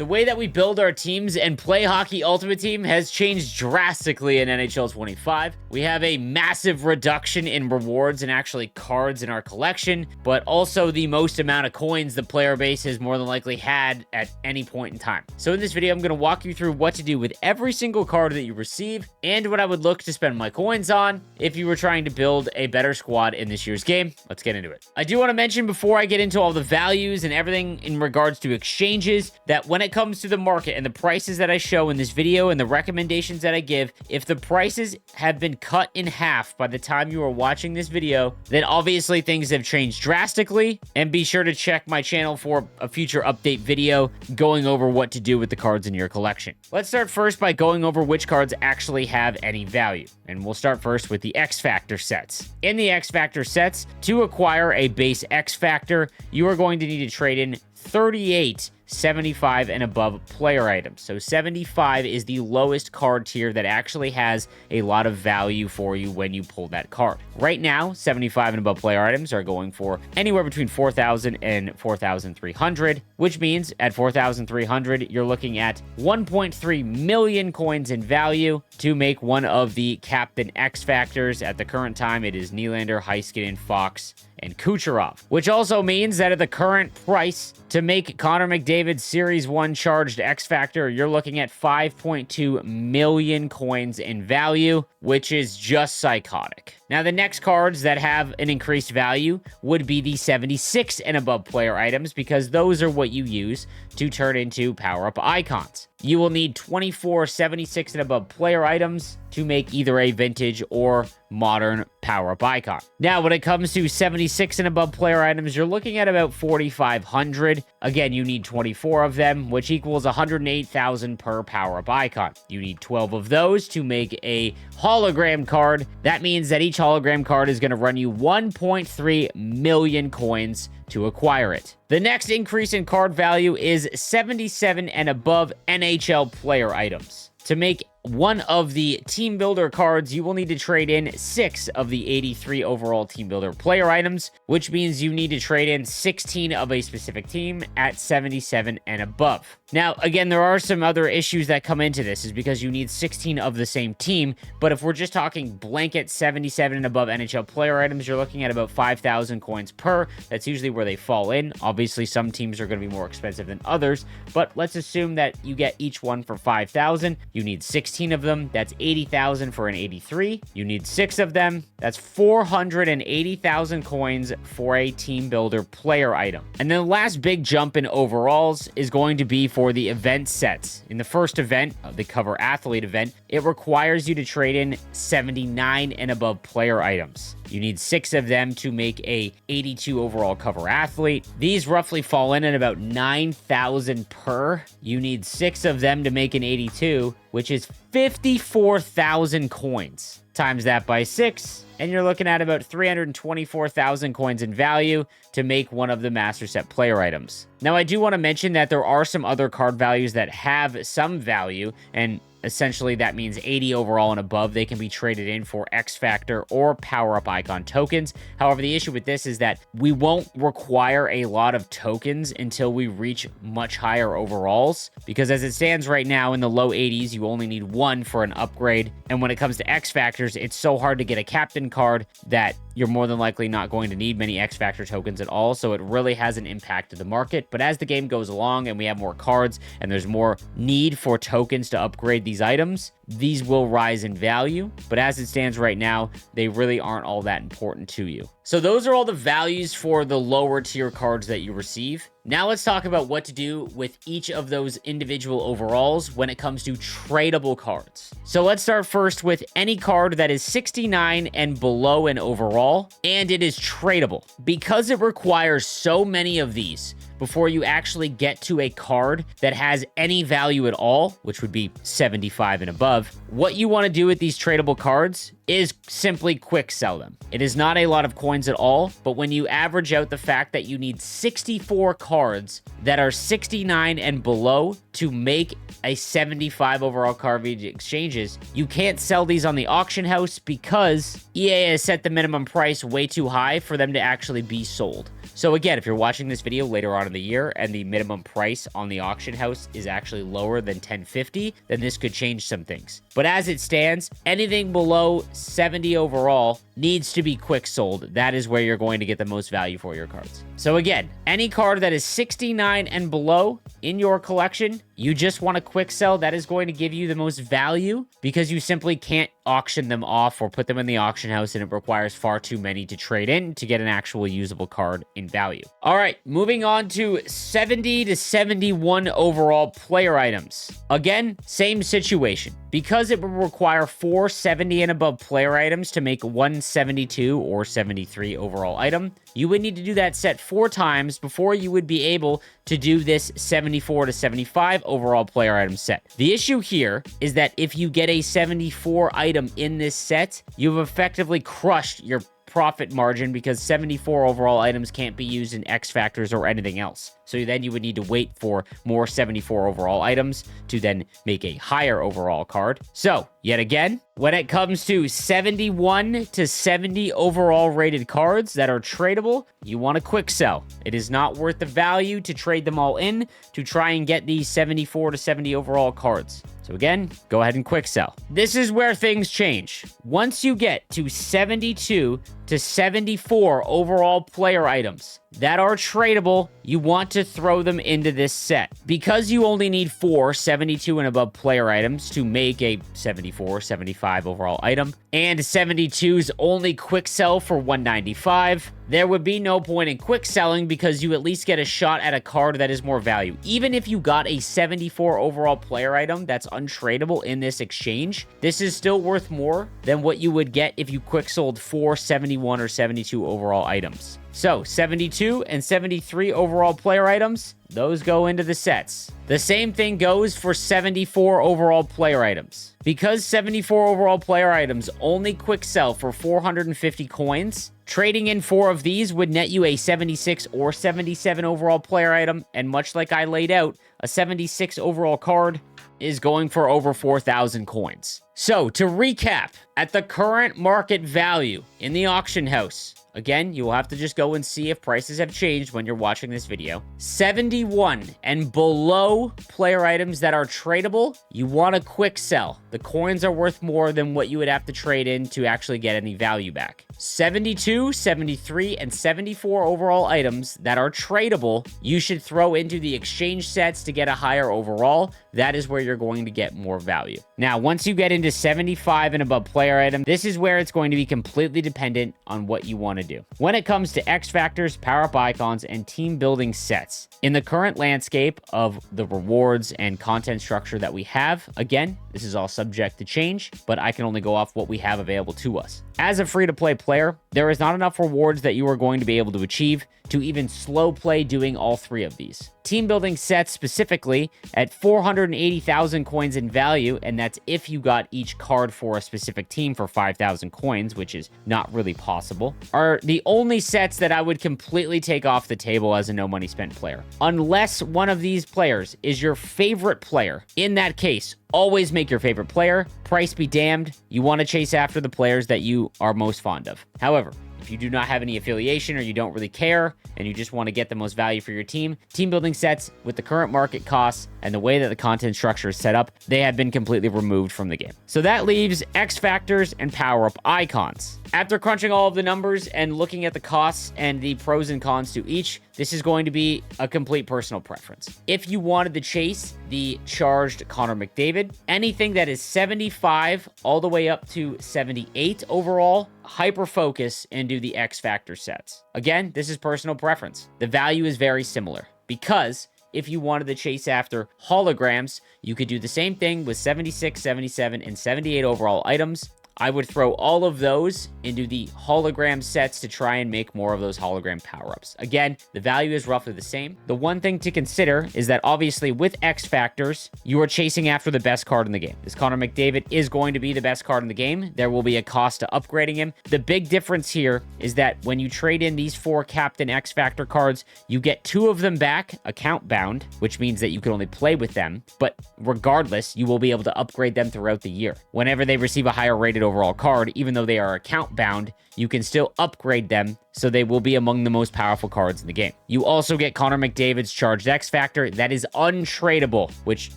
The way that we build our teams and play Hockey Ultimate Team has changed drastically in NHL 25. We have a massive reduction in rewards and actually cards in our collection, but also the most amount of coins the player base has more than likely had at any point in time. So in this video, I'm going to walk you through what to do with every single card that you receive and what I would look to spend my coins on if you were trying to build a better squad in this year's game. Let's get into it. I do want to mention before I get into all the values and everything in regards to exchanges that when it comes to the market and the prices that I show in this video and the recommendations that I give, if the prices have been cut in half by the time you are watching this video, then obviously things have changed drastically, and be sure to check my channel for a future update video going over what to do with the cards in your collection. Let's start first by going over which cards actually have any value, and we'll start first with the X Factor sets. In the X Factor sets, to acquire a base X Factor, you are going to need to trade in 38 75 and above player items. So 75 is the lowest card tier that actually has a lot of value for you when you pull that card. Right now, 75 and above player items are going for anywhere between 4,000 and 4,300, which means at 4,300, you're looking at 1.3 million coins in value to make one of the Captain X Factors. At the current time, it is Nylander, Heiskanen, Fox, and Kucherov, which also means that at the current price to make Connor McDavid's Series 1 charged X Factor, you're looking at 5.2 million coins in value, which is just psychotic. Now, the next cards that have an increased value would be the 76 and above player items, because those are what you use to turn into power-up icons. You will need 24 76 and above player items to make either a vintage or modern power-up icon. Now, when it comes to 76 and above player items, you're looking at about 4,500. Again, you need 24 of them, which equals 108,000 per power-up icon. You need 12 of those to make a hologram card. That means that each hologram card is going to run you 1.3 million coins to acquire it. The next increase in card value is 77 and above NHL player items. To make one of the Team Builder cards, you will need to trade in 6 of the 83 overall Team Builder player items, which means you need to trade in 16 of a specific team at 77 and above. Now, again, there are some other issues that come into this, is because you need 16 of the same team, but if we're just talking blanket 77 and above NHL player items, you're looking at about 5,000 coins per. That's usually where they fall in. Obviously, some teams are going to be more expensive than others, but let's assume that you get each one for 5,000. You need 16 of them, that's 80,000 for an 83. You need 6 of them, that's 480,000 coins for a Team Builder player item. And then the last big jump in overalls is going to be for the event sets. In the first event, the Cover Athlete event, it requires you to trade in 79 and above player items. You need 6 of them to make a 82 overall Cover Athlete. These roughly fall in at about 9,000 per. You need 6 of them to make an 82, which is 54,000 coins. Times that by 6, and you're looking at about 324,000 coins in value to make one of the Master Set player items. Now, I do want to mention that there are some other card values that have some value, and essentially that means 80 overall and above. They can be traded in for X Factor or power-up icon tokens. However, the issue with this is that we won't require a lot of tokens until we reach much higher overalls, because as it stands right now in the low 80s, you only need 1 for an upgrade. And when it comes to X Factors, it's so hard to get a captain card that you're more than likely not going to need many X Factor tokens at all, so it really hasn't impacted the market. But as the game goes along and we have more cards and there's more need for tokens to upgrade these items, these will rise in value. But as it stands right now, they really aren't all that important to you. So those are all the values for the lower tier cards that you receive. Now let's talk about what to do with each of those individual overalls when it comes to tradable cards. So let's start first with any card that is 69 and below in overall, and it is tradable. Because it requires so many of these before you actually get to a card that has any value at all, which would be 75 and above, what you want to do with these tradable cards is simply quick sell them. It is not a lot of coins at all, but when you average out the fact that you need 64 cards that are 69 and below to make a 75 overall card via exchanges, you can't sell these on the auction house because EA has set the minimum price way too high for them to actually be sold. So again, if you're watching this video later on in the year and the minimum price on the auction house is actually lower than 1050, then this could change some things. But as it stands, anything below 70 overall needs to be quick sold. That is where you're going to get the most value for your cards. So again, any card that is 69 and below in your collection, you just want to quick sell. That is going to give you the most value because you simply can't auction them off or put them in the auction house, and it requires far too many to trade in to get an actual usable card in value. All right, moving on to 70 to 71 overall player items. Again, same situation. Because it would require 4 70 and above player items to make one 72 or 73 overall item, you would need to do that set 4 times before you would be able to do this 74 to 75 overall player item set. The issue here is that if you get a 74 item in this set, you've effectively crushed your profit margin because 74 overall items can't be used in X Factors or anything else. So then you would need to wait for more 74 overall items to then make a higher overall card. So yet again, when it comes to 71 to 70 overall rated cards that are tradable, you want to quick sell. It is not worth the value to trade them all in to try and get these 74 to 70 overall cards. So again, go ahead and quick sell. This is where things change. Once you get to 72 to 74 overall player items that are tradable, you want to throw them into this set. Because you only need 4 72 and above player items to make a 74, 75 overall item, and 72's only quick sell for 195, there would be no point in quick selling because you at least get a shot at a card that is more value. Even if you got a 74 overall player item that's untradeable in this exchange, this is still worth more than what you would get if you quick sold 4 71 or 72 overall items. So 72 and 73 overall player items, those go into the sets. The same thing goes for 74 overall player items. Because 74 overall player items only quick sell for 450 coins, trading in 4 of these would net you a 76 or 77 overall player item, and much like I laid out, a 76 overall card is going for over 4,000 coins. So to recap, at the current market value in the auction house, again, you will have to just go and see if prices have changed when you're watching this video. 71 and below player items that are tradable, you want to quick sell. The coins are worth more than what you would have to trade in to actually get any value back. 72, 73, and 74 overall items that are tradable, you should throw into the exchange sets to get a higher overall. That is where you're going to get more value. Now, once you get into 75 and above player item, this is where it's going to be completely dependent on what you want to do. When it comes to X Factors, power-up icons, and team building sets, in the current landscape of the rewards and content structure that we have, again, this is all subject to change, but I can only go off what we have available to us. As a free-to-play player, there is not enough rewards that you are going to be able to achieve to even slow play doing all 3 of these. Team building sets specifically at 480,000 coins in value, and that's if you got each card for a specific team for 5,000 coins, which is not really possible, are the only sets that I would completely take off the table as a no money spent player. Unless one of these players is your favorite player. In that case, always make your favorite player. Price be damned, you want to chase after the players that you are most fond of. However, if you do not have any affiliation or you don't really care and you just want to get the most value for your team building sets with the current market costs and the way that the content structure is set up, they have been completely removed from the game. So that leaves X Factors and power-up icons. After crunching all of the numbers and looking at the costs and the pros and cons to each, this is going to be a complete personal preference. If you wanted to chase the charged Connor McDavid, anything that is 75 all the way up to 78 overall, hyper focus and do the X Factor sets. Again, this is personal preference. The value is very similar because if you wanted to chase after holograms, you could do the same thing with 76, 77, and 78 overall items. I would throw all of those into the hologram sets to try and make more of those hologram power-ups. Again, the value is roughly the same. The one thing to consider is that obviously with X Factors, you are chasing after the best card in the game. This Connor McDavid is going to be the best card in the game. There will be a cost to upgrading him. The big difference here is that when you trade in these 4 Captain X Factor cards, you get 2 of them back account bound, which means that you can only play with them. But regardless, you will be able to upgrade them throughout the year. Whenever they receive a higher rated overall card, even though they are account bound, you can still upgrade them so they will be among the most powerful cards in the game. You also get Connor McDavid's Charged X Factor. That is untradeable, which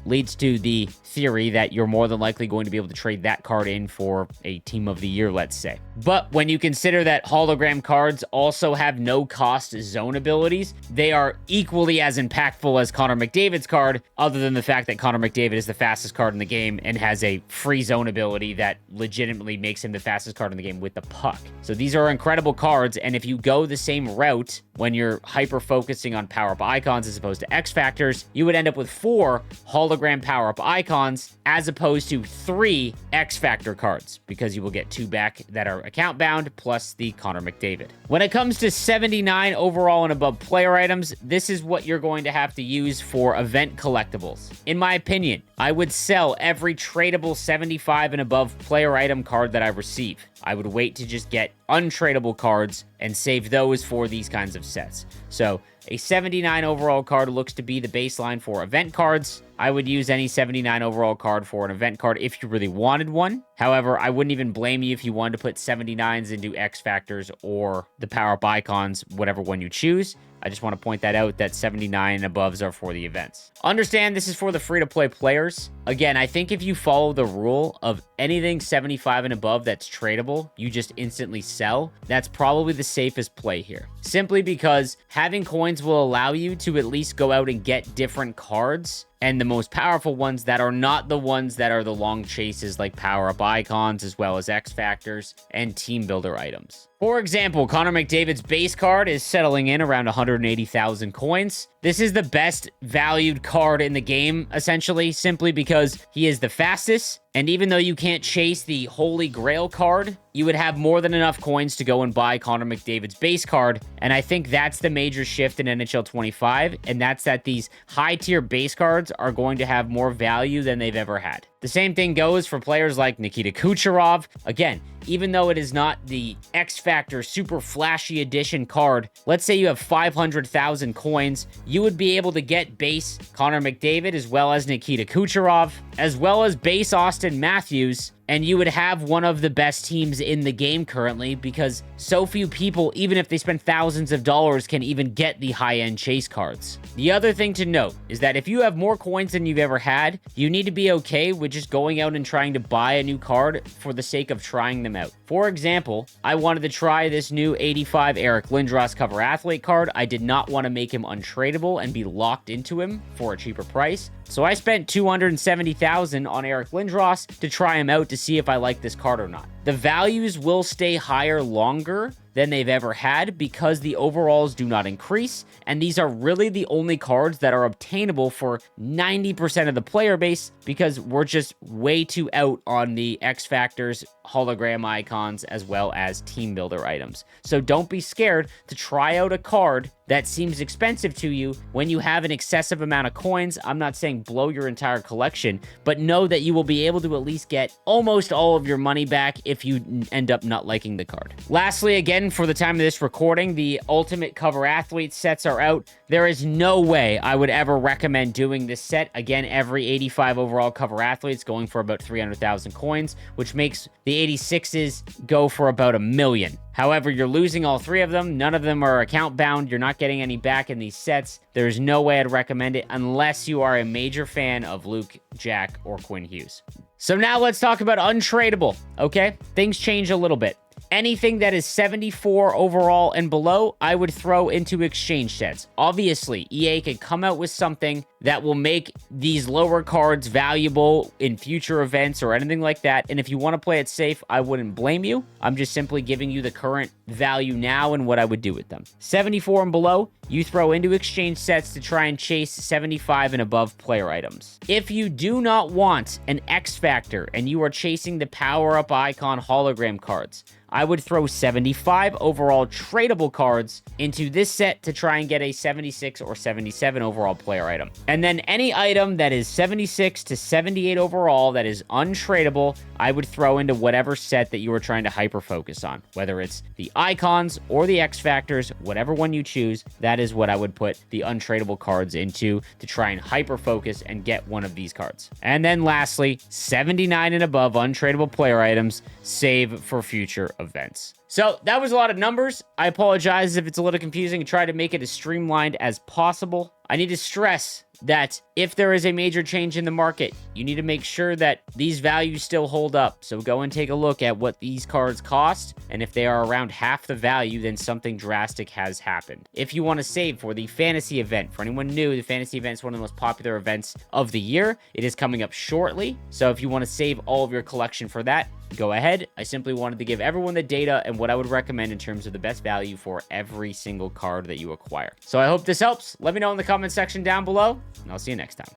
leads to the theory that you're more than likely going to be able to trade that card in for a Team of the Year, let's say. But when you consider that hologram cards also have no cost zone abilities, they are equally as impactful as Connor McDavid's card, other than the fact that Connor McDavid is the fastest card in the game and has a free zone ability that legitimately makes him the fastest card in the game with the puck. So these are incredible cards, and if you go the same route when you're hyper-focusing on power-up icons as opposed to X Factors, you would end up with 4 hologram power-up icons as opposed to 3 X Factor cards, because you will get 2 back that are account-bound, plus the Connor McDavid. When it comes to 79 overall and above player items, this is what you're going to have to use for event collectibles. In my opinion, I would sell every tradable 75 and above player item card that I receive. I would wait to just get untradeable cards and save those for these kinds of sets. So a 79 overall card looks to be the baseline for event cards. I would use any 79 overall card for an event card if you really wanted one. However, I wouldn't even blame you if you wanted to put 79s into X Factors or the power-up icons, whatever one you choose. I just want to point that out, that 79 and aboves are for the events. Understand this is for the free-to-play players. Again, I think if you follow the rule of anything 75 and above that's tradable, you just instantly sell. That's probably the safest play here. Simply because having coins will allow you to at least go out and get different cards, and the most powerful ones that are not the ones that are the long chases like power-up icons, as well as X Factors and team builder items. For example, Connor McDavid's base card is settling in around 180,000 coins. This is the best valued card in the game, essentially, simply because he is the fastest. And even though you can't chase the Holy Grail card, you would have more than enough coins to go and buy Connor McDavid's base card. And I think that's the major shift in NHL 25. And that's that these high-tier base cards are going to have more value than they've ever had. The same thing goes for players like Nikita Kucherov. Again, even though it is not the X Factor super flashy edition card, let's say you have 500,000 coins, you would be able to get base Connor McDavid as well as Nikita Kucherov, as well as base Austin Matthews, and you would have one of the best teams in the game currently, because so few people, even if they spend thousands of dollars, can even get the high-end chase cards. The other thing to note is that if you have more coins than you've ever had, you need to be okay with just going out and trying to buy a new card for the sake of trying them out. For example, I wanted to try this new 85 Eric Lindros cover athlete card. I did not want to make him untradeable and be locked into him for a cheaper price. So I spent $270,000 on Eric Lindros to try him out to see if I like this card or not. The values will stay higher longer than they've ever had because the overalls do not increase, and these are really the only cards that are obtainable for 90% of the player base because we're just way too out on the X Factors, hologram icons, as well as team builder items. So don't be scared to try out a card that seems expensive to you when you have an excessive amount of coins. I'm not saying blow your entire collection, but know that you will be able to at least get almost all of your money back if you end up not liking the card. Lastly, again, for the time of this recording, the Ultimate Cover Athlete sets are out. There is no way I would ever recommend doing this set. Again, every 85 overall Cover Athletes going for about 300,000 coins, which makes the 86s go for about $1 million. However, you're losing all 3 of them. None of them are account bound. You're not getting any back in these sets. There's no way I'd recommend it unless you are a major fan of Luke, Jack, or Quinn Hughes. So now let's talk about untradeable, okay? Things change a little bit. Anything that is 74 overall and below, I would throw into exchange sets. Obviously, EA could come out with something that will make these lower cards valuable in future events or anything like that. And if you want to play it safe, I wouldn't blame you. I'm just simply giving you the current value now and what I would do with them. 74 and below, you throw into exchange sets to try and chase 75 and above player items. If you do not want an X Factor and you are chasing the power-up icon hologram cards, I would throw 75 overall tradable cards into this set to try and get a 76 or 77 overall player item. And then any item that is 76 to 78 overall that is untradeable, I would throw into whatever set that you are trying to hyper focus on. Whether it's the icons or the X Factors, whatever one you choose, that is what I would put the untradeable cards into to try and hyper focus and get one of these cards. And then lastly, 79 and above untradeable player items, save for future events. So that was a lot of numbers. I apologize if it's a little confusing. I tried to make it as streamlined as possible. I need to stress that if there is a major change in the market, you need to make sure that these values still hold up. So go and take a look at what these cards cost. And if they are around half the value, then something drastic has happened. If you want to save for the fantasy event, for anyone new, the fantasy event is one of the most popular events of the year. It is coming up shortly. So if you want to save all of your collection for that, go ahead. I simply wanted to give everyone the data and what I would recommend in terms of the best value for every single card that you acquire. So I hope this helps. Let me know in the comment section down below, and I'll see you next time.